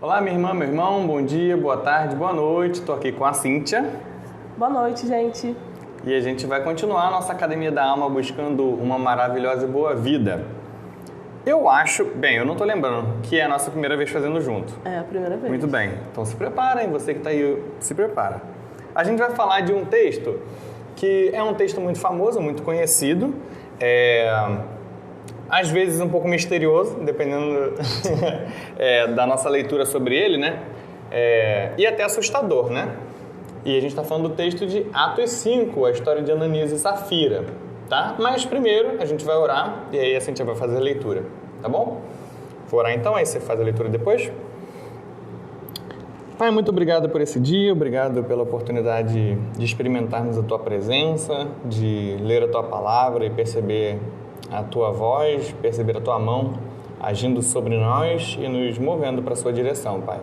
Olá, minha irmã, meu irmão, bom dia, boa tarde, boa noite. Estou aqui com a Cíntia. Boa noite, gente. E a gente vai continuar a nossa Academia da Alma buscando uma maravilhosa e boa vida. Eu acho, eu não estou lembrando, que é a nossa primeira vez fazendo junto. É a primeira vez. Muito bem, então se preparem, você que está aí, se prepara. A gente vai falar de um texto que é um texto muito famoso, muito conhecido, às vezes um pouco misterioso, dependendo da nossa leitura sobre ele, né? E até assustador, né? E a gente está falando do texto de Atos 5, a história de Ananias e Safira, tá? Mas primeiro a gente vai orar e aí a gente vai fazer a leitura, tá bom? Vou orar então, aí você faz a leitura depois. Pai, muito obrigado por esse dia, obrigado pela oportunidade de experimentarmos a Tua presença, de ler a Tua palavra e perceber a Tua voz, perceber a Tua mão agindo sobre nós e nos movendo para a Sua direção, Pai.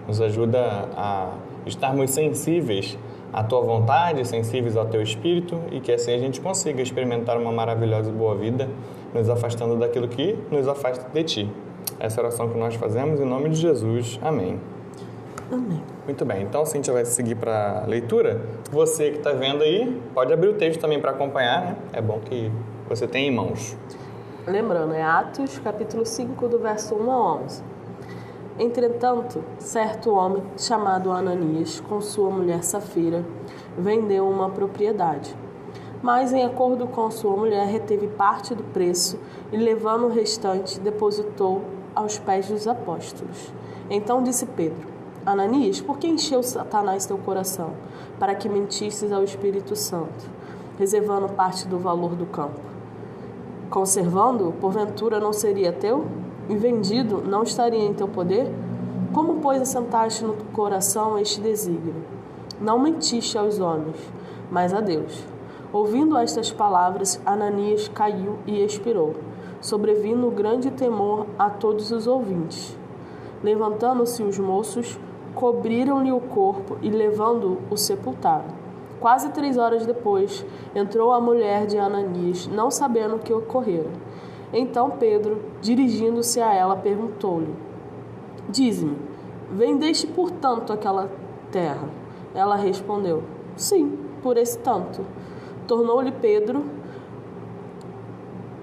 Nos ajuda a estarmos sensíveis à Tua vontade, sensíveis ao Teu Espírito e que assim a gente consiga experimentar uma maravilhosa e boa vida, nos afastando daquilo que nos afasta de Ti. Essa é a oração que nós fazemos em nome de Jesus. Amém. Amém. Muito bem, então a Cíntia vai seguir para a leitura. Você que está vendo aí, pode abrir o texto também para acompanhar, né? É bom que você tenha em mãos. Lembrando, é Atos, capítulo 5, do verso 1 a 11. Entretanto, certo homem, chamado Ananias, com sua mulher Safira, vendeu uma propriedade. Mas, em acordo com sua mulher, reteve parte do preço e, levando o restante, depositou aos pés dos apóstolos. Então disse Pedro: Ananias, por que encheu Satanás teu coração, para que mentisses ao Espírito Santo, reservando parte do valor do campo? Conservando-o, porventura não seria teu? E vendido, não estaria em teu poder? Como, pois, assentaste no coração este desígnio? Não mentiste aos homens, mas a Deus. Ouvindo estas palavras, Ananias caiu e expirou, sobrevindo grande temor a todos os ouvintes. Levantando-se os moços, cobriram-lhe o corpo e, levando-o, o sepultaram. Quase 3 horas depois, entrou a mulher de Ananias, não sabendo o que ocorrera. Então Pedro, dirigindo-se a ela, perguntou-lhe: Dize-me, vendeste por tanto aquela terra? Ela respondeu: Sim, por esse tanto. Tornou-lhe Pedro: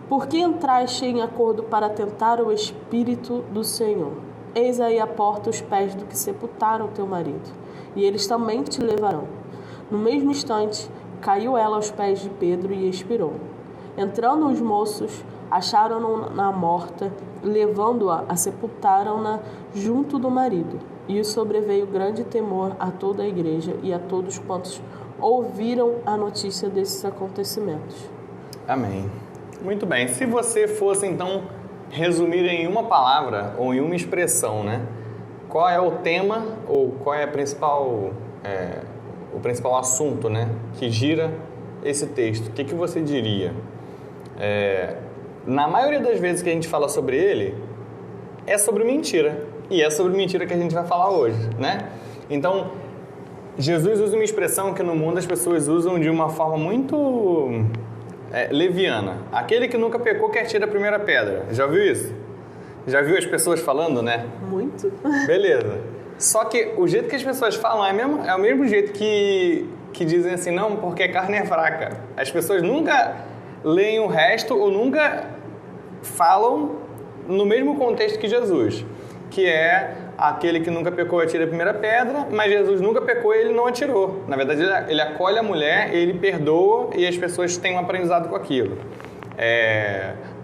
Por que entraste em acordo para tentar o Espírito do Senhor? Eis aí à porta os pés do que sepultaram teu marido, e eles também te levarão. No mesmo instante, caiu ela aos pés de Pedro e expirou. Entrando os moços, acharam-na morta, levando-a, sepultaram-na junto do marido. E sobreveio grande temor a toda a igreja e a todos quantos ouviram a notícia desses acontecimentos. Amém. Muito bem. Se você fosse, então, resumir em uma palavra ou em uma expressão, né? Qual é o tema ou qual é o principal assunto, né, que gira esse texto? O que você diria? Na maioria das vezes que a gente fala sobre ele, é sobre mentira. E é sobre mentira que a gente vai falar hoje, né? Então, Jesus usa uma expressão que no mundo as pessoas usam de uma forma muito leviana. Aquele que nunca pecou que atira a primeira pedra. Já viu isso? Já viu as pessoas falando, né? Muito. Beleza. Só que o jeito que as pessoas falam é o mesmo jeito que dizem assim, não, porque a carne é fraca. As pessoas nunca leem o resto ou nunca falam no mesmo contexto que Jesus, que é aquele que nunca pecou atira a primeira pedra, mas Jesus nunca pecou e ele não atirou. Na verdade, ele acolhe a mulher, ele perdoa e as pessoas têm um aprendizado com aquilo.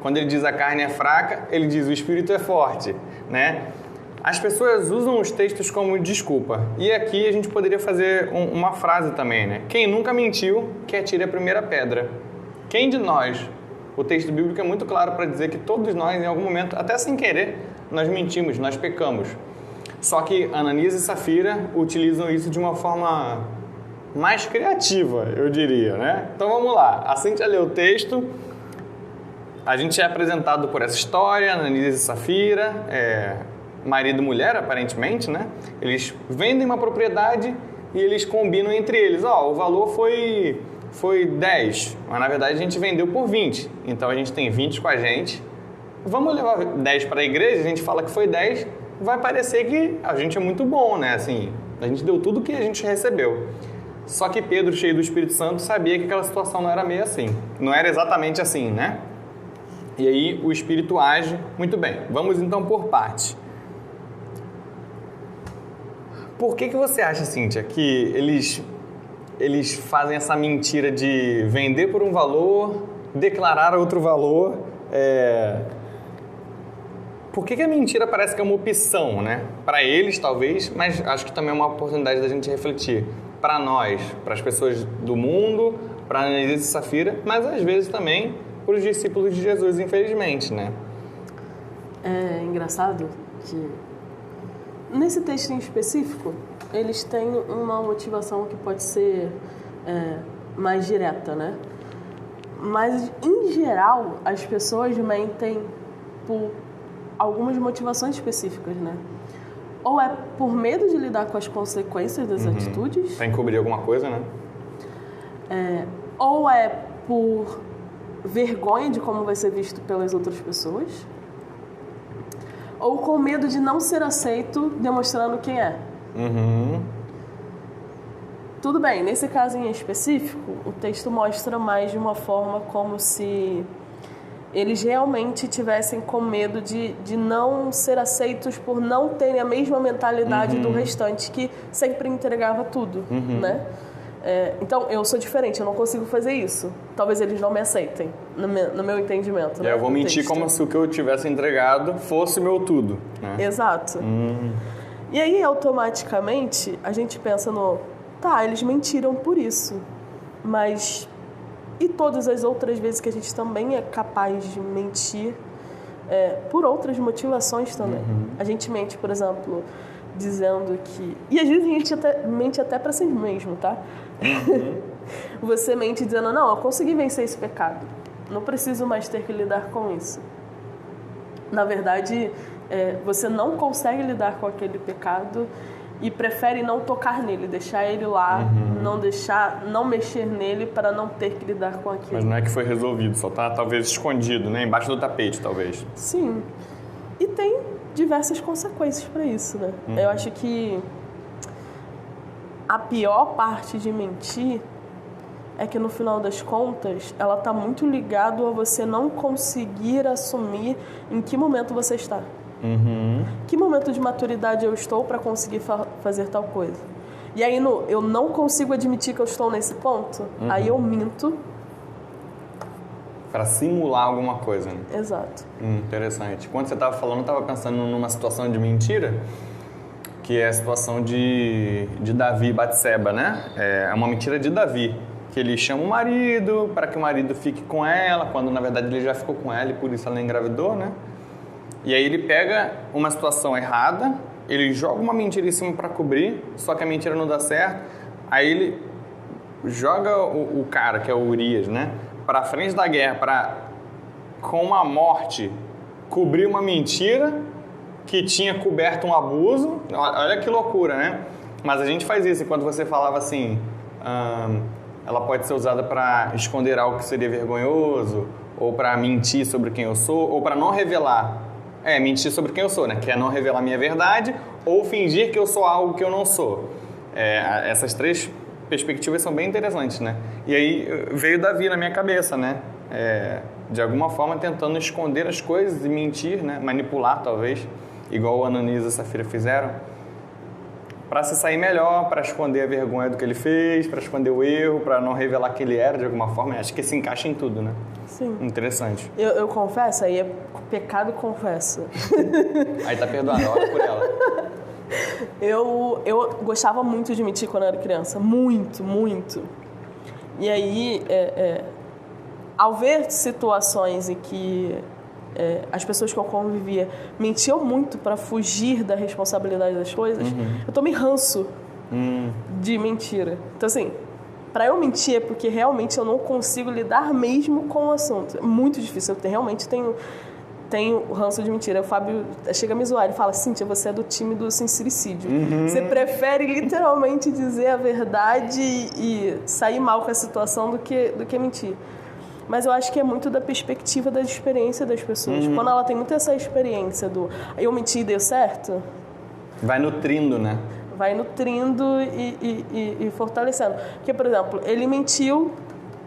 Quando ele diz a carne é fraca, ele diz o espírito é forte, né? As pessoas usam os textos como desculpa. E aqui a gente poderia fazer uma frase também, né? Quem nunca mentiu, que atire a primeira pedra. Quem de nós? O texto bíblico é muito claro para dizer que todos nós, em algum momento, até sem querer, nós mentimos, nós pecamos. Só que Ananias e Safira utilizam isso de uma forma mais criativa, eu diria, né? Então vamos lá. Assim que já leu o texto, a gente é apresentado por essa história, Ananias e Safira, marido e mulher, aparentemente, né? Eles vendem uma propriedade e eles combinam entre eles. O valor foi 10, mas na verdade a gente vendeu por 20. Então a gente tem 20 com a gente. Vamos levar 10 para a igreja, a gente fala que foi 10 vai parecer que a gente é muito bom, né? Assim, a gente deu tudo que a gente recebeu. Só que Pedro, cheio do Espírito Santo, sabia que aquela situação não era meio assim. Não era exatamente assim, né? E aí o Espírito age muito bem. Vamos então por parte. Por que você acha, Cíntia, que eles fazem essa mentira de vender por um valor, declarar outro valor? Por que a mentira parece que é uma opção, né? Para eles, talvez, mas acho que também é uma oportunidade da gente refletir. Para nós, para as pessoas do mundo, para Ananias e Safira, mas às vezes também para os discípulos de Jesus, infelizmente, né? É engraçado que nesse texto em específico, eles têm uma motivação que pode ser mais direta, né? Mas, em geral, as pessoas mentem por algumas motivações específicas, né? Ou é por medo de lidar com as consequências das atitudes. Para encobrir alguma coisa, né? Ou é por vergonha de como vai ser visto pelas outras pessoas. Ou com medo de não ser aceito demonstrando quem é. Tudo bem, nesse caso em específico, o texto mostra mais de uma forma como se eles realmente tivessem com medo de não ser aceitos por não terem a mesma mentalidade do restante, que sempre entregava tudo, né? Então, eu sou diferente, eu não consigo fazer isso. Talvez eles não me aceitem, no meu entendimento. Eu vou mentir como se o que eu tivesse entregado fosse meu tudo, né? Exato. E aí, automaticamente, a gente pensa eles mentiram por isso, mas... E todas as outras vezes que a gente também é capaz de mentir por outras motivações também. A gente mente, por exemplo, dizendo que... E às vezes a gente mente até para si mesmo, tá? Você mente dizendo, não, eu consegui vencer esse pecado. Não preciso mais ter que lidar com isso. Na verdade, você não consegue lidar com aquele pecado e prefere não tocar nele, deixar ele lá, não mexer nele para não ter que lidar com aquilo. Mas não é que foi resolvido, só está talvez escondido, né? Embaixo do tapete, talvez. Sim. E tem diversas consequências para isso, né? Eu acho que a pior parte de mentir é que no final das contas, ela está muito ligada a você não conseguir assumir em que momento você está. Que momento de maturidade eu estou para conseguir fazer tal coisa? E aí eu não consigo admitir que eu estou nesse ponto, aí eu minto. Para simular alguma coisa, né? Exato. Interessante. Quando você estava falando, eu estava pensando numa situação de mentira, que é a situação de Davi e Batseba, né? É uma mentira de Davi, que ele chama o marido para que o marido fique com ela, quando na verdade ele já ficou com ela e por isso ela engravidou, né? E aí ele pega uma situação errada, ele joga uma mentira em cima para cobrir, só que a mentira não dá certo. Aí ele joga o cara, que é o Urias, né, para frente da guerra, para, com a morte, cobrir uma mentira que tinha coberto um abuso. Olha que loucura, né? Mas a gente faz isso. Enquanto você falava assim, ela pode ser usada para esconder algo que seria vergonhoso, ou para mentir sobre quem eu sou, ou para não revelar. Mentir sobre quem eu sou, né? Que é não revelar minha verdade ou fingir que eu sou algo que eu não sou. Essas três perspectivas são bem interessantes, né? E aí veio Davi na minha cabeça, né? De alguma forma tentando esconder as coisas e mentir, né? Manipular, talvez, igual o Ananias e Safira fizeram, para se sair melhor, para esconder a vergonha do que ele fez, para esconder o erro, para não revelar que ele era de alguma forma. Acho que se encaixa em tudo, né? Sim. Interessante. Eu confesso, aí é pecado confesso. Aí tá perdoado, olha por ela. Eu gostava muito de mentir quando eu era criança. Muito, muito. E aí, ao ver situações em que as pessoas que eu convivia mentiam muito para fugir da responsabilidade das coisas, eu tomei ranço de mentira. Então, assim, para eu mentir é porque realmente eu não consigo lidar mesmo com o assunto. É muito difícil. Eu realmente tenho ranço de mentira. O Fábio chega a me zoar e fala, Cíntia, você é do time do sincericídio. Você prefere literalmente dizer a verdade e sair mal com a situação do que mentir. Mas eu acho que é muito da perspectiva da experiência das pessoas. Quando ela tem muito essa experiência do eu menti e deu certo... Vai nutrindo, né? Vai nutrindo e fortalecendo. Porque, por exemplo, ele mentiu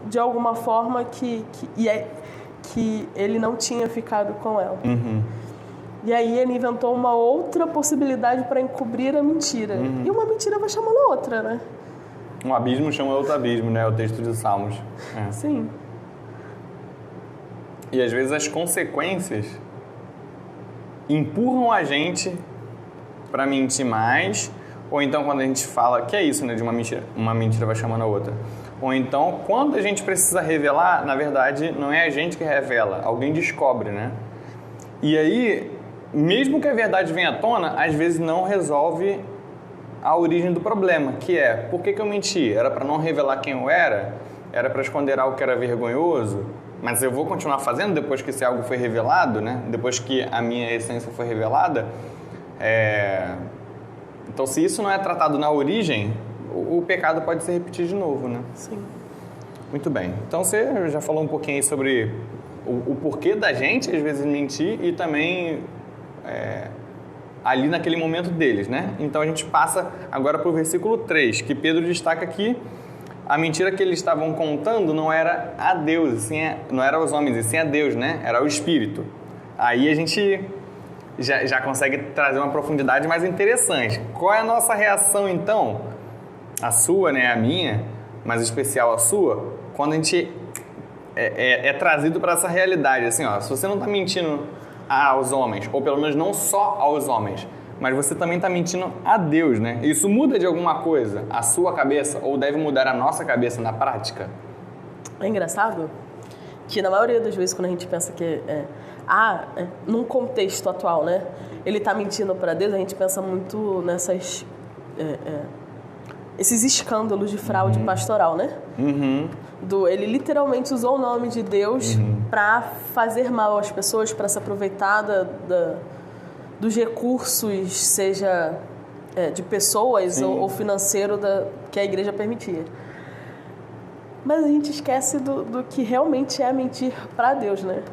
de alguma forma que ele não tinha ficado com ela. E aí ele inventou uma outra possibilidade para encobrir a mentira. E uma mentira vai chamando a outra, né? Um abismo chama outro abismo, né? O texto de Salmos. É. Sim. E às vezes as consequências empurram a gente para mentir mais, ou então quando a gente fala, que é isso, né? De uma mentira vai chamando a outra. Ou então, quando a gente precisa revelar, na verdade, não é a gente que revela, alguém descobre, né? E aí, mesmo que a verdade venha à tona, às vezes não resolve a origem do problema, que é, por que eu menti? Era para não revelar quem eu era? Era para esconder algo que era vergonhoso? Mas eu vou continuar fazendo depois que esse algo foi revelado, né? Depois que a minha essência foi revelada? Então, se isso não é tratado na origem, o pecado pode se repetir de novo, né? Sim. Muito bem. Então, você já falou um pouquinho aí sobre o porquê da gente, às vezes, mentir e também ali naquele momento deles, né? Então, a gente passa agora para o versículo 3, que Pedro destaca que a mentira que eles estavam contando não era a Deus, não era aos homens, e sim a Deus, né? Era o Espírito. Aí a gente já consegue trazer uma profundidade mais interessante. Qual é a nossa reação, então? A sua, né? A minha, mas em especial a sua, quando a gente é trazido para essa realidade, assim, ó, se você não está mentindo aos homens, ou pelo menos não só aos homens, mas você também está mentindo a Deus, né? Isso muda de alguma coisa a sua cabeça, ou deve mudar a nossa cabeça na prática? É engraçado que na maioria das vezes quando a gente pensa que num contexto atual, né? Ele está mentindo para Deus, a gente pensa muito nessas... esses escândalos de fraude pastoral, né? Ele literalmente usou o nome de Deus para fazer mal às pessoas, para se aproveitar dos recursos, seja de pessoas ou financeiro que a igreja permitia. Mas a gente esquece do que realmente é mentir para Deus, né?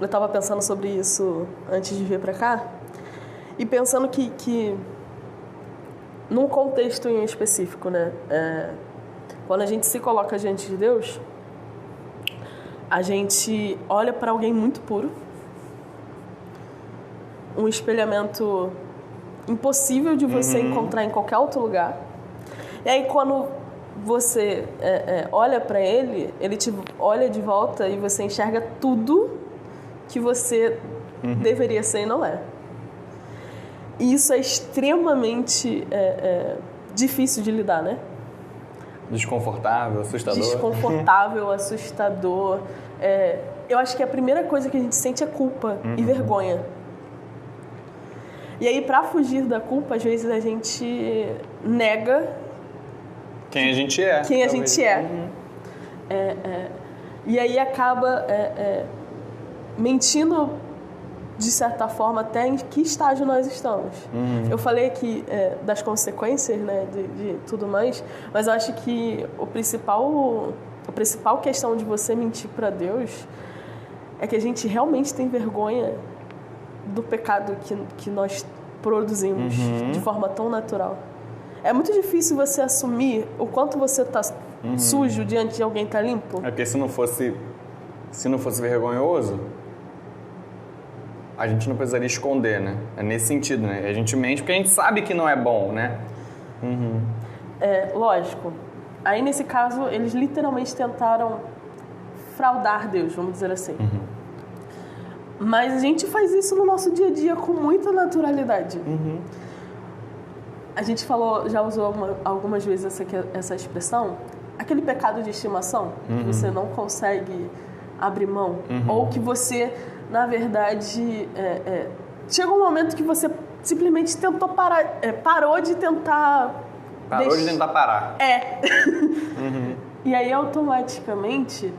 Eu estava pensando sobre isso antes de vir para cá e pensando que num contexto em específico, né? Quando a gente se coloca diante de Deus, a gente olha para alguém muito puro, um espelhamento impossível de você encontrar em qualquer outro lugar. E aí quando você olha para ele te olha de volta e você enxerga tudo que você deveria ser e não é. E isso é extremamente difícil de lidar, né? Desconfortável, assustador. Desconfortável, assustador. Eu acho que a primeira coisa que a gente sente é culpa e vergonha. E aí, para fugir da culpa, às vezes a gente nega quem a gente é. Quem a gente é. E aí acaba mentindo, de certa forma, até em que estágio nós estamos. Eu falei aqui das consequências, né, de tudo mais, mas eu acho que a principal questão de você mentir para Deus é que a gente realmente tem vergonha do pecado que nós produzimos de forma tão natural. É muito difícil você assumir o quanto você está sujo diante de alguém que está limpo. É porque se não fosse vergonhoso, a gente não precisaria esconder, né? É nesse sentido, né? A gente mente porque a gente sabe que não é bom, né? Lógico. Aí, nesse caso, eles literalmente tentaram fraudar Deus, vamos dizer assim. Mas a gente faz isso no nosso dia a dia com muita naturalidade. A gente já usou algumas vezes essa expressão, aquele pecado de estimação, que você não consegue abrir mão, ou que você, na verdade, chega um momento que você simplesmente tentou parar, parou de tentar... de tentar parar. E aí, automaticamente,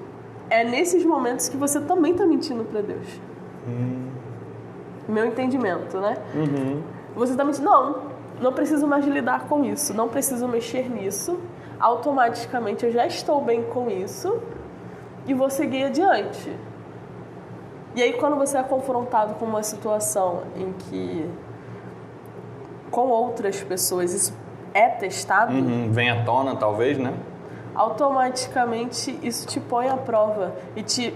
é nesses momentos que você também está mentindo para Deus. Meu entendimento, né? Você está mentindo, não preciso mais lidar com isso, não preciso mexer nisso, automaticamente eu já estou bem com isso, e vou seguir adiante. E aí, quando você é confrontado com uma situação em que, com outras pessoas, isso é testado... Vem à tona, talvez, né? Automaticamente, isso te põe à prova e te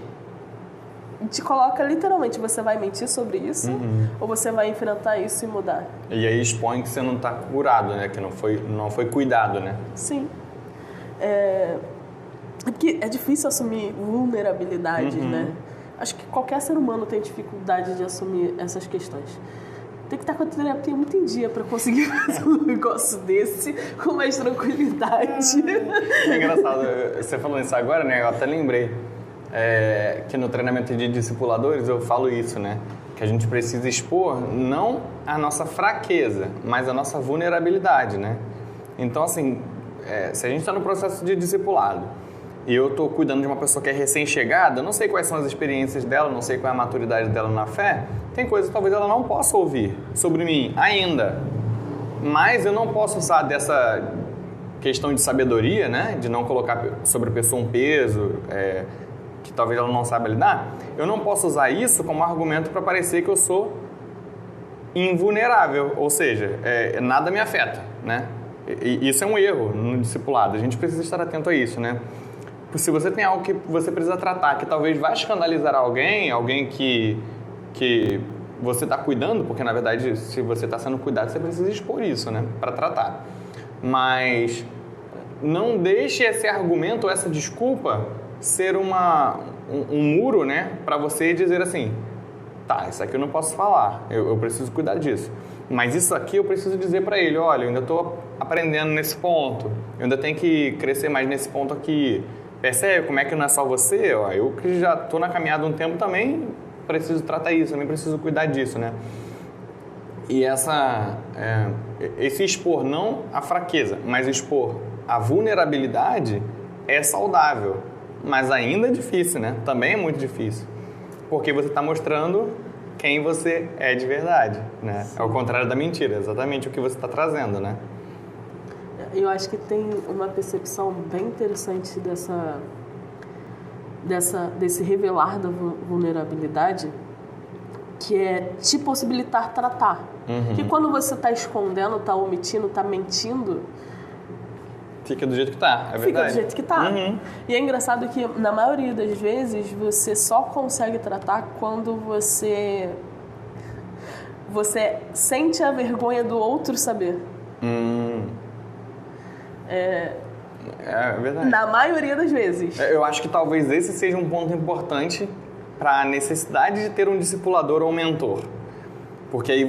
coloca, literalmente, você vai mentir sobre isso ou você vai enfrentar isso e mudar. E aí expõe que você não está curado, né? Que não foi cuidado, né? Sim. Porque é difícil assumir vulnerabilidades, né? Acho que qualquer ser humano tem dificuldade de assumir essas questões. Tem que estar com a terapia muito em dia para conseguir fazer um negócio desse com mais tranquilidade. É engraçado, você falou isso agora, né? Eu até lembrei que no treinamento de discipuladores eu falo isso, né? Que a gente precisa expor não a nossa fraqueza, mas a nossa vulnerabilidade, né? Então, assim, se a gente está no processo de discipulado e eu estou cuidando de uma pessoa que é recém-chegada, eu não sei quais são as experiências dela, não sei qual é a maturidade dela na fé, tem coisas que talvez ela não possa ouvir sobre mim ainda. Mas eu não posso usar dessa questão de sabedoria, né? De não colocar sobre a pessoa um peso que talvez ela não saiba lidar. Eu não posso usar isso como argumento para parecer que eu sou invulnerável, ou seja, nada me afeta, né? E isso é um erro no discipulado, a gente precisa estar atento a isso, né? Se você tem algo que você precisa tratar, que talvez vai escandalizar alguém que você está cuidando, porque na verdade se você está sendo cuidado, você precisa expor isso, né? Para tratar. Mas não deixe esse argumento, essa desculpa ser um muro, né? Para você dizer assim, tá, isso aqui eu não posso falar, eu preciso cuidar disso. Mas isso aqui eu preciso dizer para ele, olha, eu ainda estou aprendendo nesse ponto, eu ainda tenho que crescer mais nesse ponto aqui. Percebe como é que não é só você? Ó, eu que já estou na caminhada há um tempo também preciso tratar isso, também preciso cuidar disso, né? E esse expor não a fraqueza, mas expor a vulnerabilidade é saudável, mas ainda é difícil, né? Também é muito difícil, porque você está mostrando quem você é de verdade, né? Sim. É o contrário da mentira, exatamente o que você está trazendo, né? Eu acho que tem uma percepção bem interessante desse revelar da vulnerabilidade, que é te possibilitar tratar. Que quando você está escondendo, está omitindo, está mentindo... Fica do jeito que está, é verdade. Fica do jeito que está. E é engraçado que, na maioria das vezes, você só consegue tratar quando você sente a vergonha do outro saber. É verdade. Na maioria das vezes. Eu acho que talvez esse seja um ponto importante para a necessidade de ter um discipulador ou um mentor. Porque aí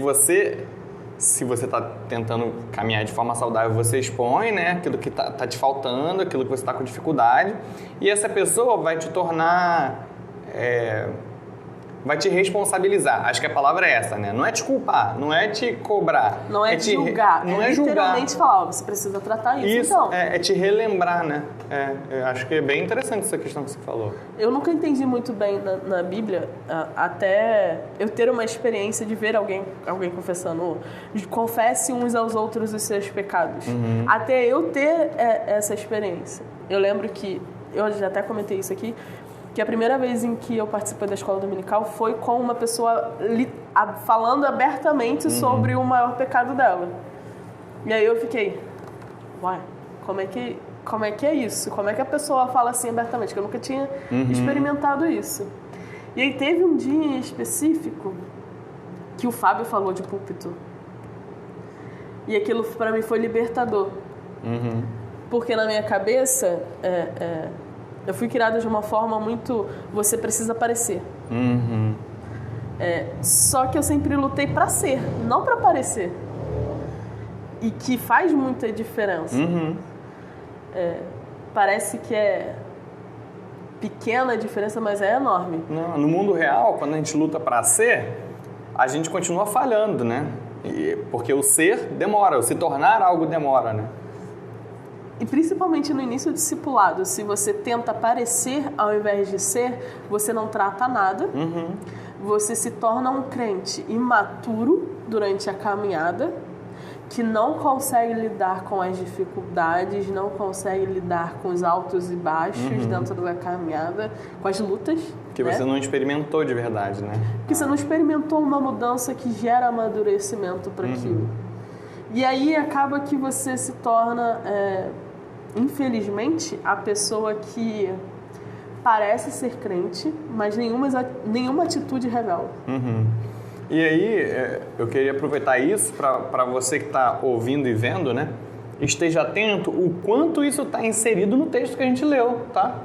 se você está tentando caminhar de forma saudável, você expõe, né, aquilo que tá te faltando, aquilo que você está com dificuldade, e essa pessoa vai te tornar... vai te responsabilizar. Acho que a palavra é essa, né? Não é te culpar, não é te cobrar. Não é te julgar. Não é julgar. Literalmente falar, você precisa tratar isso então. É te relembrar, né? Eu acho que é bem interessante essa questão que você falou. Eu nunca entendi muito bem na Bíblia, até eu ter uma experiência de ver alguém confessando, confesse uns aos outros os seus pecados. Até eu ter essa experiência. Eu lembro que, eu já até comentei isso aqui, que a primeira vez em que eu participei da escola dominical foi com uma pessoa falando abertamente sobre o maior pecado dela. E aí eu fiquei, uai, como é que é isso? Como é que a pessoa fala assim abertamente? Que eu nunca tinha experimentado isso. E aí teve um dia em específico que o Fábio falou de púlpito. E aquilo para mim foi libertador. Porque na minha cabeça... eu fui criada de uma forma muito... Você precisa parecer. Só que eu sempre lutei para ser, não para parecer. E que faz muita diferença. Parece que é pequena a diferença, mas é enorme. Não, no mundo real, quando a gente luta para ser, a gente continua falhando, né? Porque o ser demora, o se tornar algo demora, né? E principalmente no início do discipulado, se você tenta parecer ao invés de ser, você não trata nada, você se torna um crente imaturo durante a caminhada, que não consegue lidar com as dificuldades, não consegue lidar com os altos e baixos dentro da caminhada, com as lutas. Que você não experimentou de verdade, né? Que você não experimentou uma mudança que gera amadurecimento para aquilo. E aí acaba que você se torna, infelizmente, a pessoa que parece ser crente, mas nenhuma atitude revela. E aí, eu queria aproveitar isso para você que está ouvindo e vendo, né? Esteja atento o quanto isso está inserido no texto que a gente leu, tá?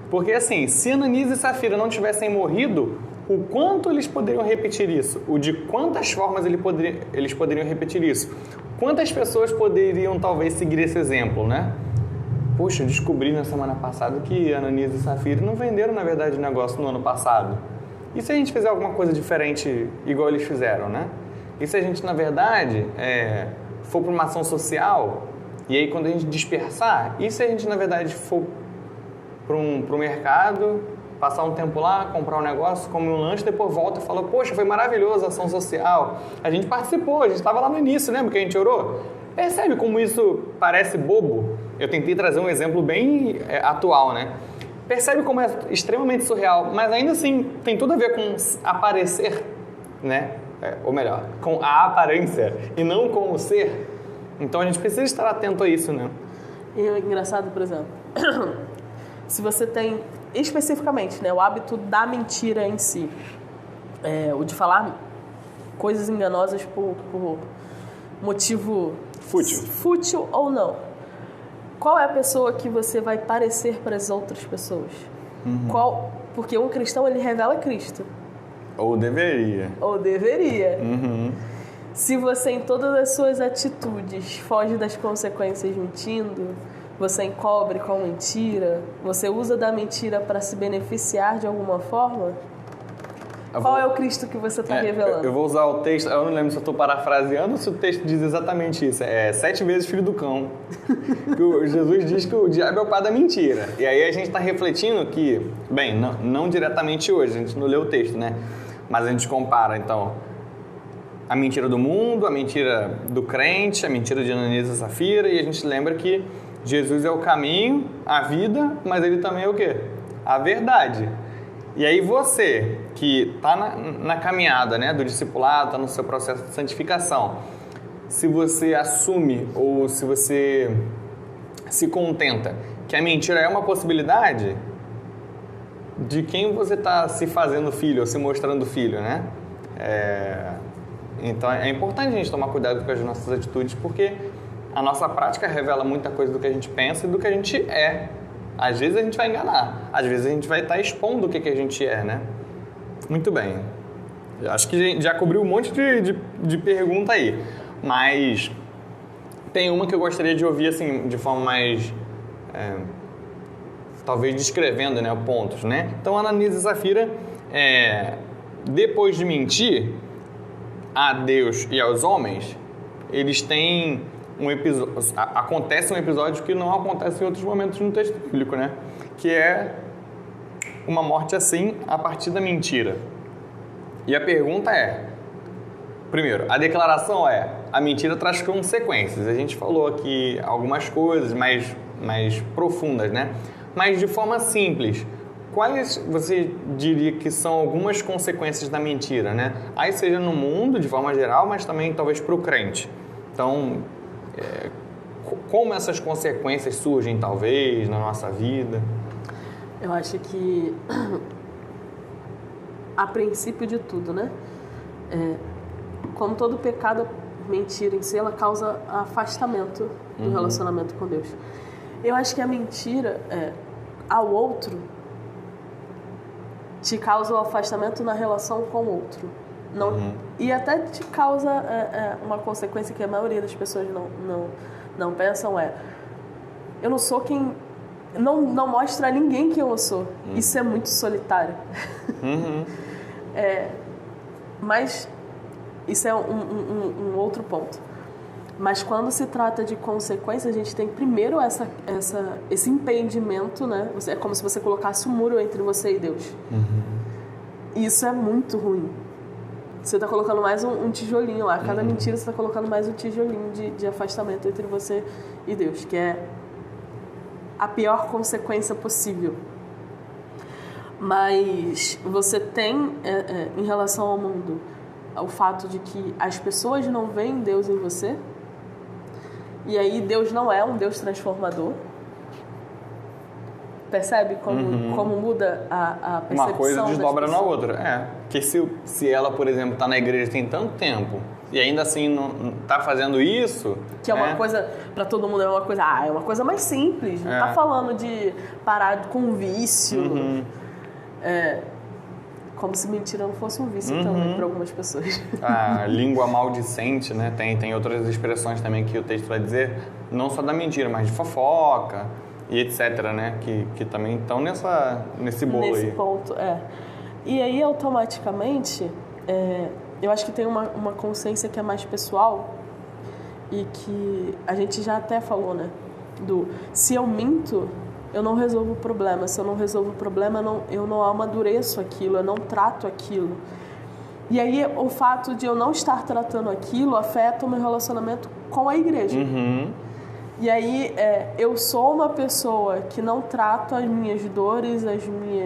Porque assim, se Ananias e Safira não tivessem morrido, o quanto eles poderiam repetir isso? O de quantas formas eles poderiam repetir isso? Quantas pessoas poderiam talvez seguir esse exemplo, né? Poxa, eu descobri na semana passada que Ananias e Safira não venderam, na verdade, o negócio no ano passado. E se a gente fizer alguma coisa diferente igual eles fizeram, né? E se a gente, na verdade, for para uma ação social, e aí quando a gente dispersar, e se a gente, na verdade, for para um mercado, passar um tempo lá, comprar um negócio, comer um lanche, depois volta e fala, poxa, foi maravilhoso a ação social, a gente participou, a gente estava lá no início, lembra que a gente orou? Percebe como isso parece bobo? Eu tentei trazer um exemplo bem atual, né? Percebe como é extremamente surreal, mas ainda assim tem tudo a ver com aparecer, né? Ou melhor, com a aparência e não com o ser. Então a gente precisa estar atento a isso, né? E é engraçado, por exemplo, se você tem especificamente, né, o hábito da mentira em si, o de falar coisas enganosas por motivo fútil ou não. Qual é a pessoa que você vai parecer para as outras pessoas? Porque um cristão, ele revela Cristo. Ou deveria. Se você, em todas as suas atitudes, foge das consequências mentindo, você encobre com mentira, você usa da mentira para se beneficiar de alguma forma, qual é o Cristo que você está revelando? Eu vou usar o texto, eu não lembro se eu estou parafraseando ou se o texto diz exatamente isso. 7 vezes filho do cão. Que Jesus diz que o diabo é o pai da mentira. E aí a gente está refletindo que, bem, não diretamente hoje, a gente não leu o texto, né? Mas a gente compara, então, a mentira do mundo, a mentira do crente, a mentira de Ananias e Safira, e a gente lembra que Jesus é o caminho, a vida, mas ele também é o quê? A verdade. E aí você, que está na caminhada, né, do discipulado, está no seu processo de santificação, se você assume ou se você se contenta que a mentira é uma possibilidade, de quem você está se fazendo filho ou se mostrando filho, né? Então é importante a gente tomar cuidado com as nossas atitudes, porque a nossa prática revela muita coisa do que a gente pensa e do que a gente é. Às vezes a gente vai enganar, às vezes a gente vai estar expondo o que a gente é, né? Muito bem. Acho que a gente já cobriu um monte de pergunta aí, mas tem uma que eu gostaria de ouvir assim, de forma mais, talvez descrevendo, né, pontos, né? Então, Ananias e Safira, depois de mentir a Deus e aos homens, eles têm acontece um episódio que não acontece em outros momentos no texto bíblico, né? Que é uma morte assim a partir da mentira. E a pergunta primeiro, a declaração a mentira traz consequências. A gente falou aqui algumas coisas mais profundas, né? Mas de forma simples, quais você diria que são algumas consequências da mentira, né? Aí seja no mundo, de forma geral, mas também talvez para o crente. Então, como essas consequências surgem, talvez, na nossa vida? Eu acho que, a princípio de tudo, né? Como todo pecado, mentira em si, ela causa afastamento do relacionamento com Deus. Eu acho que a mentira ao outro te causa o afastamento na relação com o outro. E até te causa uma consequência que a maioria das pessoas não pensam eu não sou quem... Não mostra a ninguém quem eu sou. Isso é muito solitário. Mas isso é um outro ponto. Mas quando se trata de consequências, a gente tem primeiro esse impedimento, né? É como se você colocasse um muro entre você e Deus. Isso é muito ruim. você está colocando mais um tijolinho lá. Cada mentira você está colocando mais um tijolinho de afastamento entre você e Deus, que é a pior consequência possível. Mas você tem, em relação ao mundo, o fato de que as pessoas não veem Deus em você, e aí Deus não é um Deus transformador. Percebe como muda a percepção? Uma coisa desdobra na pessoas? outra. Porque se ela, por exemplo, está na igreja tem tanto tempo e ainda assim não está fazendo isso... Que é uma coisa, para todo mundo, é uma coisa mais simples. Não está falando de parar com um vício. Como se mentira não fosse um vício também para algumas pessoas. A língua maldicente, né? Tem outras expressões também que o texto vai dizer, não só da mentira, mas de fofoca e etc, né? Que também estão nesse bolo nesse aí. Ponto, E aí, automaticamente, eu acho que tem uma consciência que é mais pessoal e que a gente já até falou, né? Se eu minto, eu não resolvo o problema. Se eu não resolvo o problema, eu não amadureço aquilo, eu não trato aquilo. E aí, o fato de eu não estar tratando aquilo afeta o meu relacionamento com a igreja. E aí, eu sou uma pessoa que não trato as minhas dores,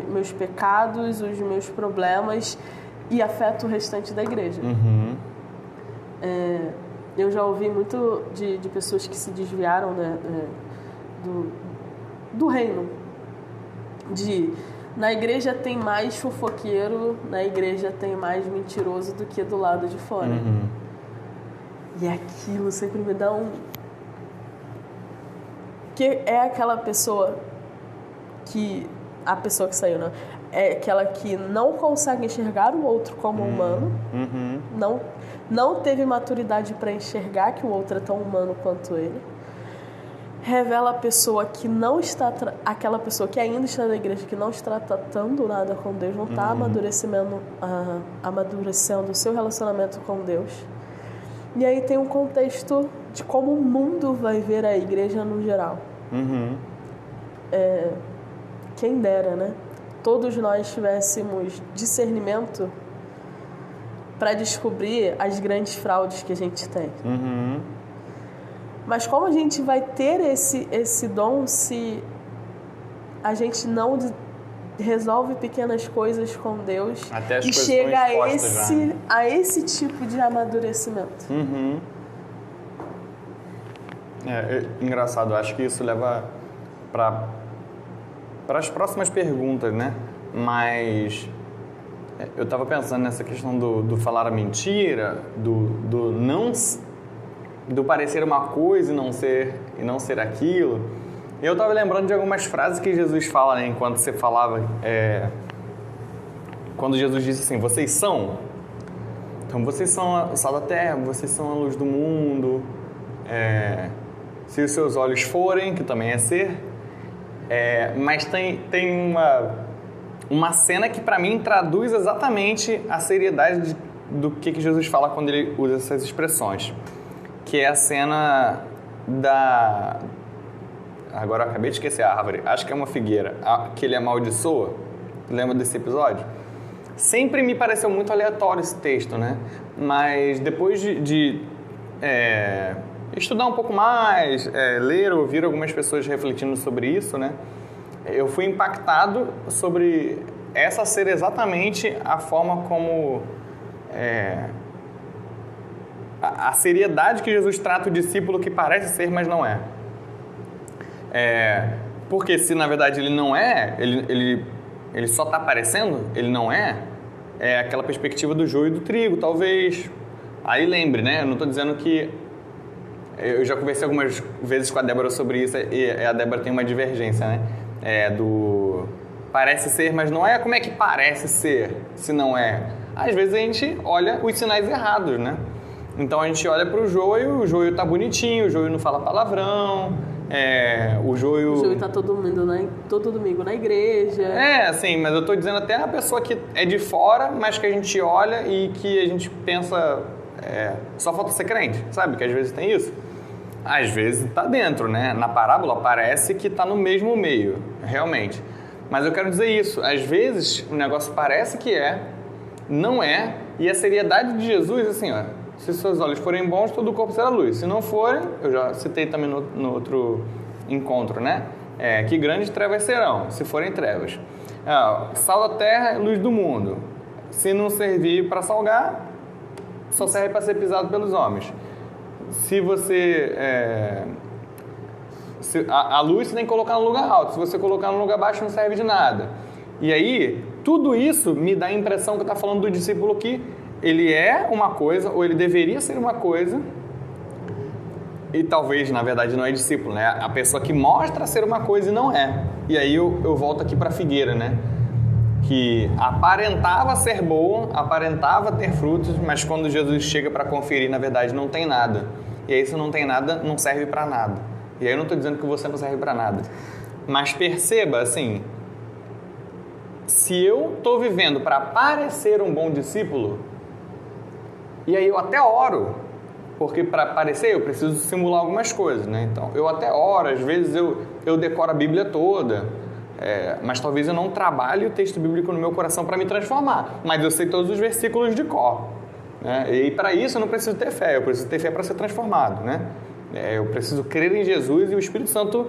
meus pecados, os meus problemas e afeta o restante da igreja. Eu já ouvi muito de pessoas que se desviaram, né, do reino. Na igreja tem mais fofoqueiro, na igreja tem mais mentiroso do que do lado de fora. E aquilo sempre me dá que é aquela pessoa a pessoa que saiu, né? É aquela que não consegue enxergar o outro como humano, não teve maturidade para enxergar que o outro é tão humano quanto ele. Revela a pessoa que não está, aquela pessoa que ainda está na igreja, que não está tratando nada com Deus, não está amadurecendo o seu relacionamento com Deus. E aí tem um contexto de como o mundo vai ver a igreja no geral. Quem dera, né? Todos nós tivéssemos discernimento para descobrir as grandes fraudes que a gente tem. Mas como a gente vai ter esse dom se a gente não resolve pequenas coisas com Deus e chega a esse tipo de amadurecimento? Engraçado, acho que isso leva para as próximas perguntas, né? Mas eu estava pensando nessa questão do falar a mentira, do parecer uma coisa e não ser aquilo. E eu estava lembrando de algumas frases que Jesus fala, né, enquanto você falava, quando Jesus disse assim, vocês são, então vocês são o sal da terra, vocês são a luz do mundo, se os seus olhos forem, que também é ser, mas tem uma cena que para mim traduz exatamente a seriedade do que Jesus fala quando ele usa essas expressões, que é a cena agora eu acabei de esquecer a árvore, acho que é uma figueira, que ele amaldiçoa. Lembra desse episódio? Sempre me pareceu muito aleatório esse texto, né? Mas depois de estudar um pouco mais, ler, ouvir algumas pessoas refletindo sobre isso, né? Eu fui impactado sobre essa ser exatamente a forma como a seriedade que Jesus trata o discípulo que parece ser, mas não é. Porque se na verdade ele não é, ele só está parecendo, ele não é aquela perspectiva do joio e do trigo, talvez. Aí lembre, né? Eu não estou dizendo que... Eu já conversei algumas vezes com a Débora sobre isso e a Débora tem uma divergência, né? Parece ser, mas não é. Como é que parece ser, se não é? Às vezes a gente olha os sinais errados, né? Então a gente olha para o joio tá bonitinho, o joio não fala palavrão, o joio... O joio tá todo domingo na igreja. Assim, mas eu tô dizendo até a pessoa que é de fora, mas que a gente olha e que a gente pensa, só falta ser crente, sabe? Que às vezes tem isso. Às vezes tá dentro, né? Na parábola parece que tá no mesmo meio, realmente. Mas eu quero dizer isso, às vezes o negócio parece que Não é. E a seriedade de Jesus, assim, ó, se seus olhos forem bons, todo o corpo será luz. Se não forem, eu já citei também no outro encontro, né? Que grandes trevas serão, se forem trevas. Sal da terra, luz do mundo. Se não servir para salgar, só serve para ser pisado pelos homens. Se você... a luz você tem que colocar no lugar alto. Se você colocar no lugar baixo, não serve de nada. E aí, tudo isso me dá a impressão que está falando do discípulo que ele é uma coisa, ou ele deveria ser uma coisa, e talvez, na verdade, não é discípulo, né? A pessoa que mostra ser uma coisa e não é. E aí eu volto aqui para a figueira, né? Que aparentava ser boa, aparentava ter frutos, mas quando Jesus chega para conferir, na verdade, não tem nada. E aí, se não tem nada, não serve para nada. E aí eu não estou dizendo que você não serve para nada. Mas perceba, assim, se eu estou vivendo para parecer um bom discípulo, e aí eu até oro, porque para parecer eu preciso simular algumas coisas, né? Então, eu até oro, às vezes eu decoro a Bíblia toda, mas talvez eu não trabalhe o texto bíblico no meu coração para me transformar, mas eu sei todos os versículos de cor, né? E para isso eu não preciso ter fé, eu preciso ter fé para ser transformado, né? Eu preciso crer em Jesus e o Espírito Santo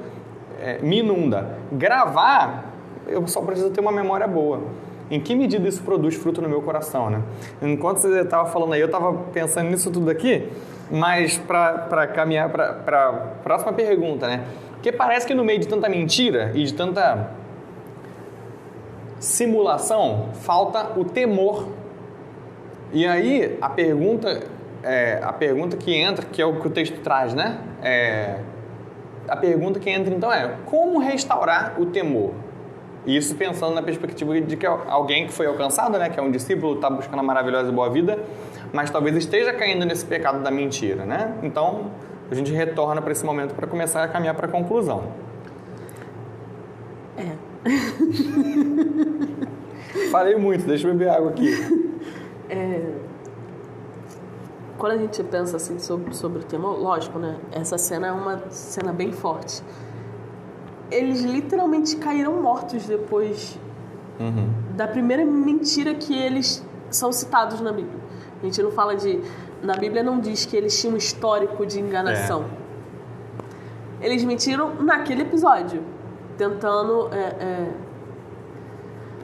me inunda. Gravar, eu só preciso ter uma memória boa. Em que medida isso produz fruto no meu coração, né? Enquanto você estava falando aí, eu estava pensando nisso tudo aqui, mas para caminhar para a próxima pergunta, né? Porque parece que no meio de tanta mentira e de tanta simulação, falta o temor. E aí, a pergunta que entra, que é o que o texto traz, né? A pergunta que entra, então, como restaurar o temor? Isso pensando na perspectiva de que alguém que foi alcançado, né, que é um discípulo, está buscando a maravilhosa e boa vida, mas talvez esteja caindo nesse pecado da mentira, né? Então, a gente retorna para esse momento para começar a caminhar para a conclusão. Falei muito, deixa eu beber água aqui. Quando a gente pensa assim sobre o temor, lógico, né? Essa cena é uma cena bem forte. Eles literalmente caíram mortos depois da primeira mentira que eles são citados na Bíblia. A gente não fala na Bíblia não diz que eles tinham um histórico de enganação. Eles mentiram naquele episódio, tentando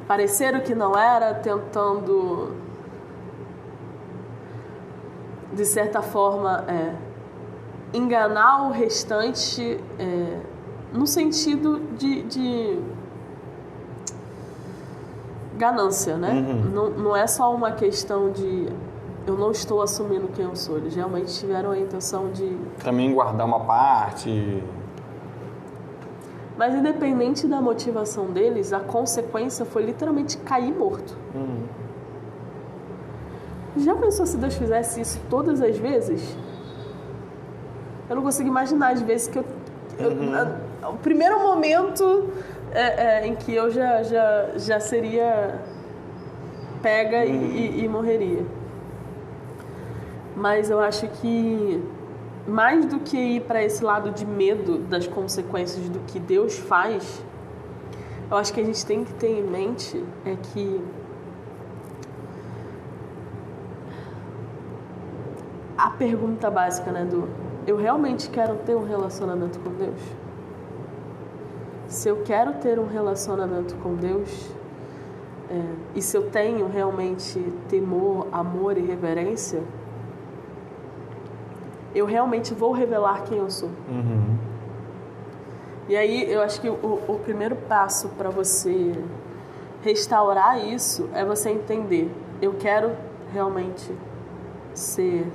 parecer o que não era, tentando, de certa forma, enganar o restante, no sentido de ganância, né? Não é só uma questão de eu não estou assumindo quem eu sou. Eles realmente tiveram a intenção de também guardar uma parte. Mas independente da motivação deles, a consequência foi literalmente cair morto. Já pensou se Deus fizesse isso todas as vezes? Eu não consigo imaginar as vezes que o primeiro momento em que eu já seria pega e morreria. Mas eu acho que mais do que ir para esse lado de medo das consequências do que Deus faz, eu acho que a gente tem que ter em mente que a pergunta básica, né, eu realmente quero ter um relacionamento com Deus? Se eu quero ter um relacionamento com Deus, e se eu tenho realmente temor, amor e reverência, eu realmente vou revelar quem eu sou. E aí eu acho que o primeiro passo para você restaurar isso é você entender: eu quero realmente ser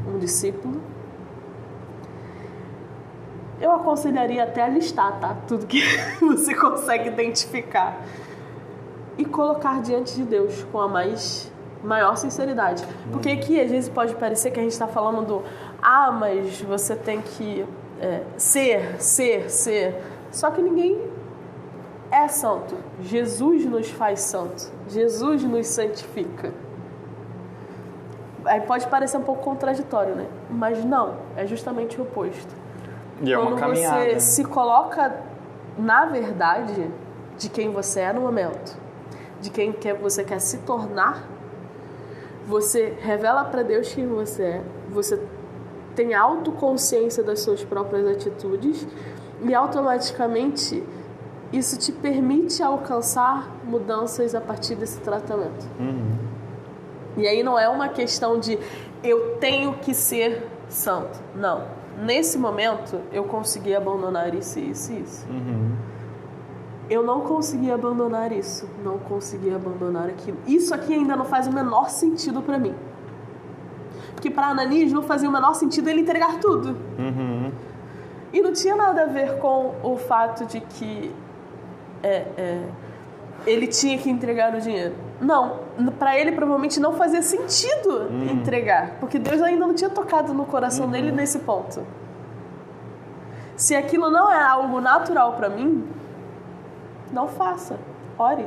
um discípulo. Eu aconselharia até a listar, tá? Tudo que você consegue identificar e colocar diante de Deus com a maior sinceridade. Porque aqui às vezes pode parecer que a gente está falando mas você tem que ser. Só que ninguém é santo. Jesus nos faz santo. Jesus nos santifica. Aí pode parecer um pouco contraditório, né? Mas não, é justamente o oposto. E é uma caminhada. Quando você se coloca na verdade de quem você é no momento, de quem você quer se tornar, você revela para Deus quem você é, você tem autoconsciência das suas próprias atitudes e automaticamente isso te permite alcançar mudanças a partir desse tratamento. E aí não é uma questão de eu tenho que ser santo. Não. Nesse momento, eu consegui abandonar isso, isso e isso. Eu não consegui abandonar isso. Não consegui abandonar aquilo. Isso aqui ainda não faz o menor sentido para mim. Porque para Ananias não fazia o menor sentido ele entregar tudo. E não tinha nada a ver com o fato de que ele tinha que entregar o dinheiro. Não, para ele provavelmente não fazia sentido entregar, porque Deus ainda não tinha tocado no coração dele nesse ponto. Se aquilo não é algo natural para mim, não faça. Ore.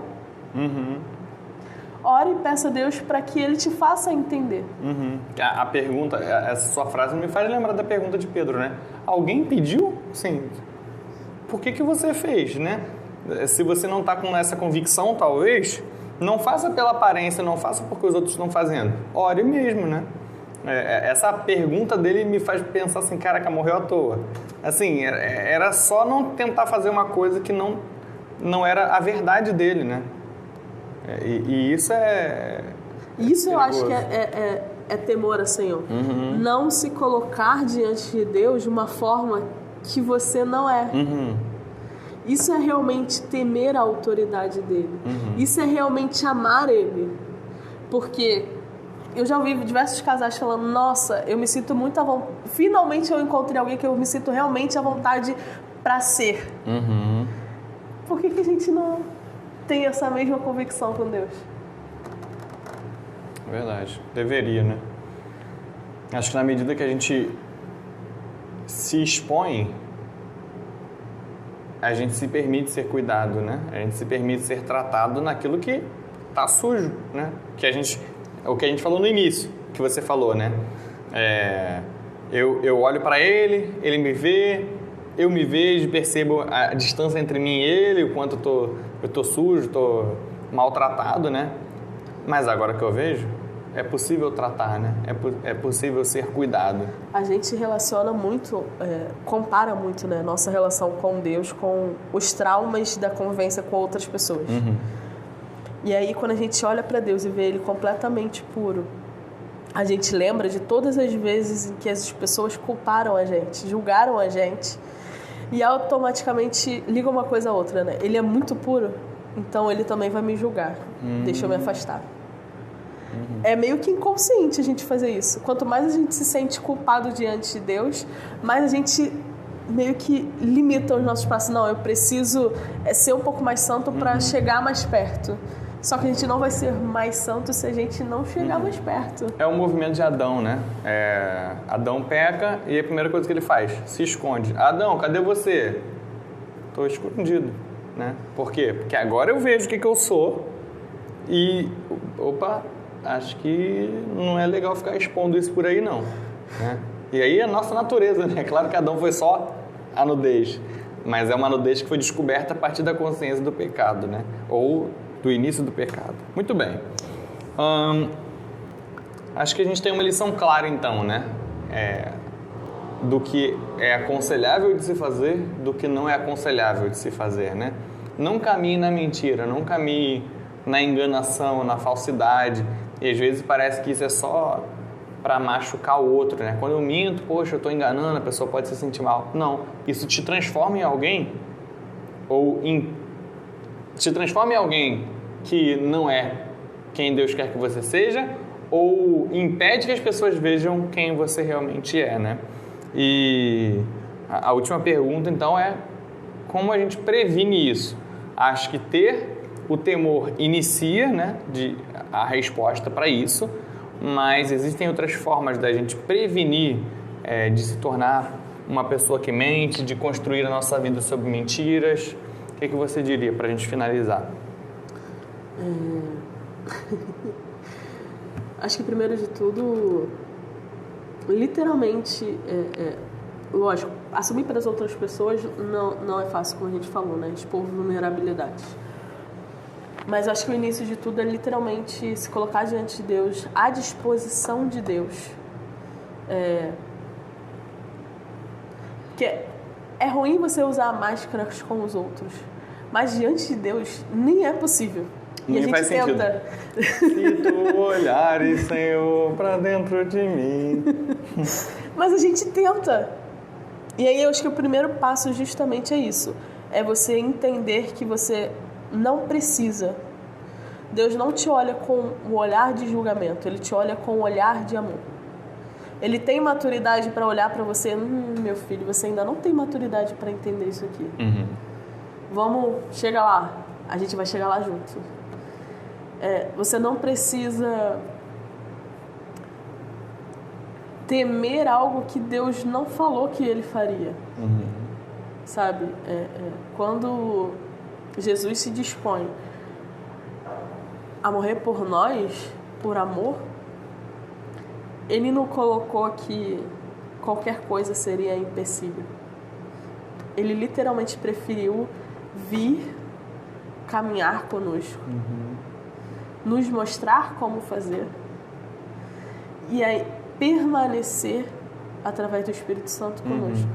Ore e peça a Deus para que Ele te faça entender. A pergunta, essa sua frase me faz lembrar da pergunta de Pedro, né? Alguém pediu? Sim. Por que você fez, né? Se você não está com essa convicção, talvez, não faça pela aparência, não faça porque os outros estão fazendo. Ore mesmo, né? Essa pergunta dele me faz pensar assim, caraca, morreu à toa. Assim, era só não tentar fazer uma coisa que não era a verdade dele, né? E isso é... Isso eu acho que é temor a Senhor. Não se colocar diante de Deus de uma forma que você não é. Isso é realmente temer a autoridade dele. Isso é realmente amar ele. Porque eu já ouvi diversos casais falando, nossa, eu me sinto muito à vontade. Finalmente eu encontrei alguém que eu me sinto realmente à vontade para ser. Por que a gente não tem essa mesma convicção com Deus? Verdade. Deveria, né? Acho que na medida que a gente se expõe, a gente se permite ser cuidado, né? A gente se permite ser tratado naquilo que tá sujo, né? O que a gente falou no início, que você falou, né? Eu olho para ele, ele me vê, eu me vejo, percebo a distância entre mim e ele, o quanto eu tô sujo, tô maltratado, né? Mas agora que eu vejo, é possível tratar, né? É possível ser cuidado. A gente se relaciona muito, compara muito, né? Nossa relação com Deus com os traumas da convivência com outras pessoas. E aí, quando a gente olha para Deus e vê Ele completamente puro, a gente lembra de todas as vezes em que as pessoas culparam a gente, julgaram a gente, e automaticamente liga uma coisa a outra, né? Ele é muito puro, então Ele também vai me julgar. Deixa eu me afastar. É meio que inconsciente a gente fazer isso. Quanto mais a gente se sente culpado diante de Deus, mais a gente meio que limita os nossos passos. Não, eu preciso ser um pouco mais santo para chegar mais perto. Só que a gente não vai ser mais santo se a gente não chegar mais perto. É o movimento de Adão, né? Adão peca e a primeira coisa que ele faz, se esconde. Adão, cadê você? Estou escondido, né? Por quê? Porque agora eu vejo o que eu sou e... Opa, acho que não é legal ficar expondo isso por aí, não. Né? E aí é a nossa natureza, né? Claro que Adão foi só a nudez, mas é uma nudez que foi descoberta a partir da consciência do pecado, né? Ou do início do pecado. Muito bem. Acho que a gente tem uma lição clara, então, né? Do que é aconselhável de se fazer, do que não é aconselhável de se fazer, né? Não caminhe na mentira, não caminhe na enganação, na falsidade. E às vezes parece que isso é só para machucar o outro, né? Quando eu minto, poxa, eu estou enganando, a pessoa pode se sentir mal. Não, isso te transforma em alguém te transforma em alguém que não é quem Deus quer que você seja, ou impede que as pessoas vejam quem você realmente é, né? E a última pergunta, então, é como a gente previne isso? Acho que ter o temor inicia, né, a resposta para isso, mas existem outras formas da gente prevenir, de se tornar uma pessoa que mente, de construir a nossa vida sobre mentiras. O que você diria para a gente finalizar? Acho que primeiro de tudo, literalmente, lógico, assumir para as outras pessoas não é fácil, como a gente falou, né? Expor vulnerabilidade. Mas eu acho que o início de tudo é literalmente se colocar diante de Deus, à disposição de Deus. Porque é ruim você usar máscaras com os outros, mas diante de Deus nem é possível. E Nem a gente tenta. Se tu olhares, Senhor, pra dentro de mim. Mas a gente tenta. E aí eu acho que o primeiro passo justamente é isso. É você entender que você não precisa. Deus não te olha com um olhar de julgamento, Ele te olha com um olhar de amor. Ele tem maturidade para olhar para você, meu filho, você ainda não tem maturidade para entender isso aqui. Vamos, chega lá, a gente vai chegar lá junto. Você não precisa temer algo que Deus não falou que Ele faria. Sabe? Quando Jesus se dispõe a morrer por nós, por amor, Ele não colocou que qualquer coisa seria empecilho. Ele literalmente preferiu vir caminhar conosco, nos mostrar como fazer e aí permanecer através do Espírito Santo conosco.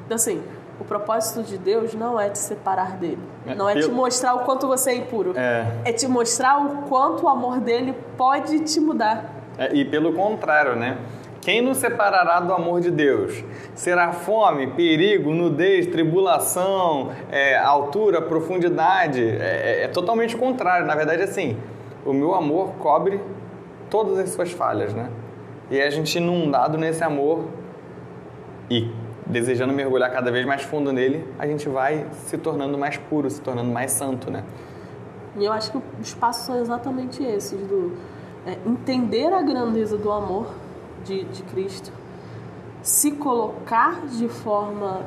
Então, assim, o propósito de Deus não é te separar dele. Não é te mostrar o quanto você é impuro. É te mostrar o quanto o amor dele pode te mudar. E pelo contrário, né? Quem nos separará do amor de Deus? Será fome, perigo, nudez, tribulação, altura, profundidade? É totalmente o contrário. Na verdade, assim, o meu amor cobre todas as suas falhas, né? E a gente inundado nesse amor e desejando mergulhar cada vez mais fundo nele, a gente vai se tornando mais puro, se tornando mais santo, né? E eu acho que os passos são exatamente esses, entender a grandeza do amor de Cristo, se colocar de forma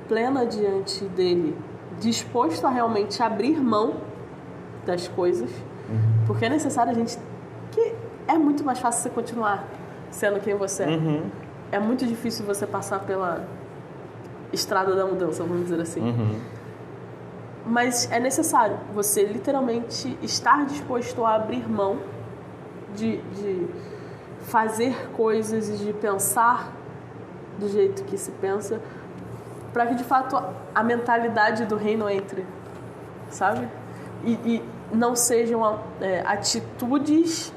plena diante dele, disposto a realmente abrir mão das coisas, porque é necessário a gente... que é muito mais fácil você continuar sendo quem você é. É muito difícil você passar pela estrada da mudança, vamos dizer assim. Mas é necessário você literalmente estar disposto a abrir mão de fazer coisas e de pensar do jeito que se pensa, para que de fato a mentalidade do reino entre, sabe? E não sejam atitudes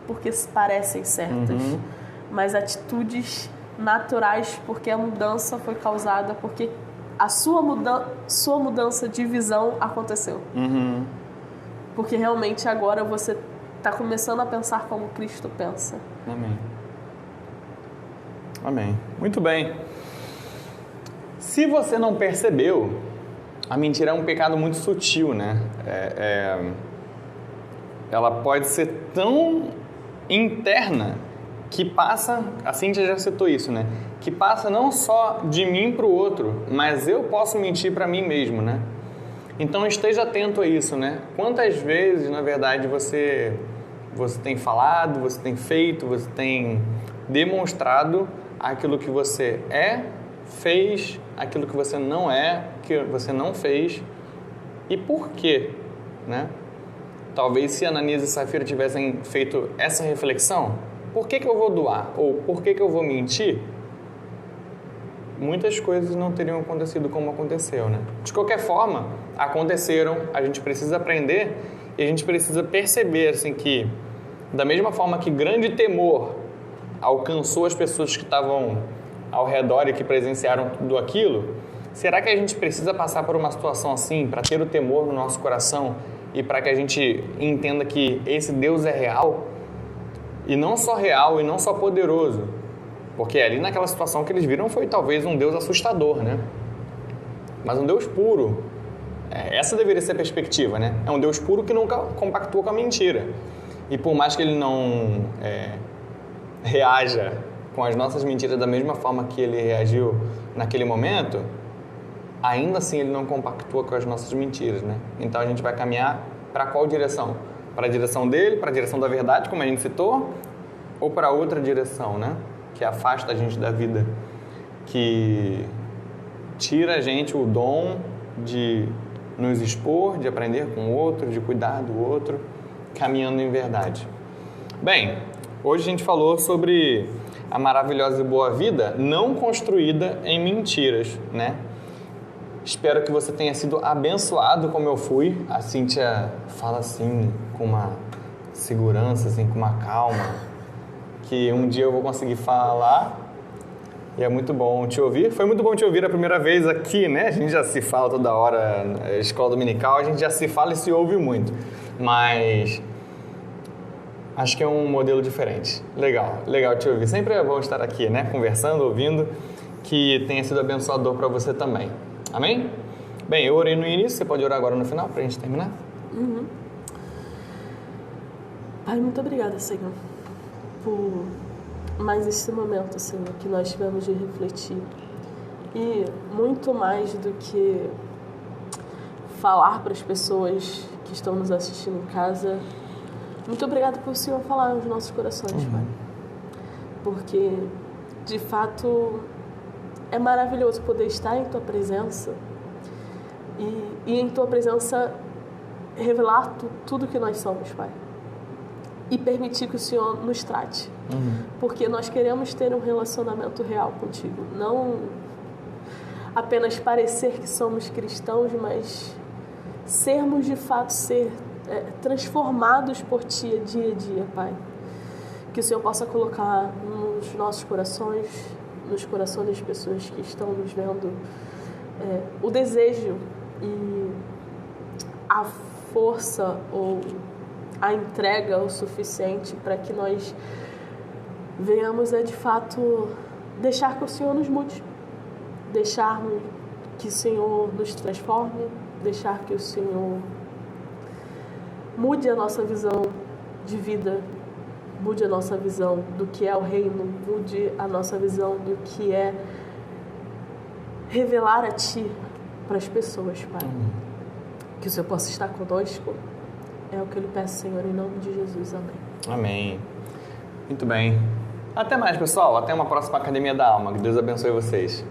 porque parecem certas, mas atitudes naturais, porque a mudança foi causada, porque a sua mudança de visão aconteceu. Porque realmente agora você está começando a pensar como Cristo pensa. Amém. Muito bem. Se você não percebeu, a mentira é um pecado muito sutil, né? Ela pode ser tão interna que passa, a Cíntia já citou isso, né? Que passa não só de mim para o outro, mas eu posso mentir para mim mesmo, né? Então esteja atento a isso, né? Quantas vezes, na verdade, você tem falado, você tem feito, você tem demonstrado aquilo que você fez, aquilo que você não que você não fez e por quê, né? Talvez se Ananias e Safira tivessem feito essa reflexão, por que eu vou doar? Ou por que eu vou mentir? Muitas coisas não teriam acontecido como aconteceu, né? De qualquer forma, aconteceram, a gente precisa aprender e a gente precisa perceber, assim, que da mesma forma que grande temor alcançou as pessoas que estavam ao redor e que presenciaram tudo aquilo, será que a gente precisa passar por uma situação assim para ter o temor no nosso coração e para que a gente entenda que esse Deus é real? E não só real e não só poderoso, porque ali naquela situação que eles viram foi talvez um Deus assustador, né? Mas um Deus puro. Essa deveria ser a perspectiva, né? É um Deus puro que nunca compactua com a mentira. E por mais que ele não reaja com as nossas mentiras da mesma forma que ele reagiu naquele momento, ainda assim ele não compactua com as nossas mentiras, né? Então a gente vai caminhar para qual direção? Para a direção dele, para a direção da verdade, como a gente citou, ou para outra direção, né? Que afasta a gente da vida, que tira a gente o dom de nos expor, de aprender com o outro, de cuidar do outro, caminhando em verdade. Bem, hoje a gente falou sobre a maravilhosa e boa vida não construída em mentiras, né? Espero que você tenha sido abençoado como eu fui. A Cíntia fala assim, com uma segurança, assim, com uma calma, que um dia eu vou conseguir falar e é muito bom te ouvir. Foi muito bom te ouvir a primeira vez aqui, né? A gente já se fala toda hora, na escola dominical, a gente já se fala e se ouve muito, mas acho que é um modelo diferente. Legal te ouvir. Sempre é bom estar aqui, né? Conversando, ouvindo, que tenha sido abençoador para você também. Amém? Bem, eu orei no início, você pode orar agora no final para a gente terminar? Pai, muito obrigada, Senhor, por mais esse momento, Senhor, que nós tivemos de refletir. E muito mais do que falar para as pessoas que estão nos assistindo em casa, muito obrigada por o Senhor falar nos nossos corações, Pai. Porque, de fato, é maravilhoso poder estar em Tua presença e em Tua presença revelar tudo que nós somos, Pai. E permitir que o Senhor nos trate. Porque nós queremos ter um relacionamento real contigo. Não apenas parecer que somos cristãos, mas sermos de fato transformados por Ti dia a dia, Pai. Que o Senhor possa colocar nos nossos corações, nos corações das pessoas que estão nos vendo, o desejo e a força ou a entrega o suficiente para que nós venhamos de fato deixar que o Senhor nos mude, deixar que o Senhor nos transforme, deixar que o Senhor mude a nossa visão de vida, mude a nossa visão do que é o reino, mude a nossa visão do que é revelar a Ti para as pessoas, Pai. Que o Senhor possa estar conosco. É o que eu lhe peço, Senhor, em nome de Jesus. Amém. Amém. Muito bem. Até mais, pessoal. Até uma próxima Academia da Alma. Que Deus abençoe vocês.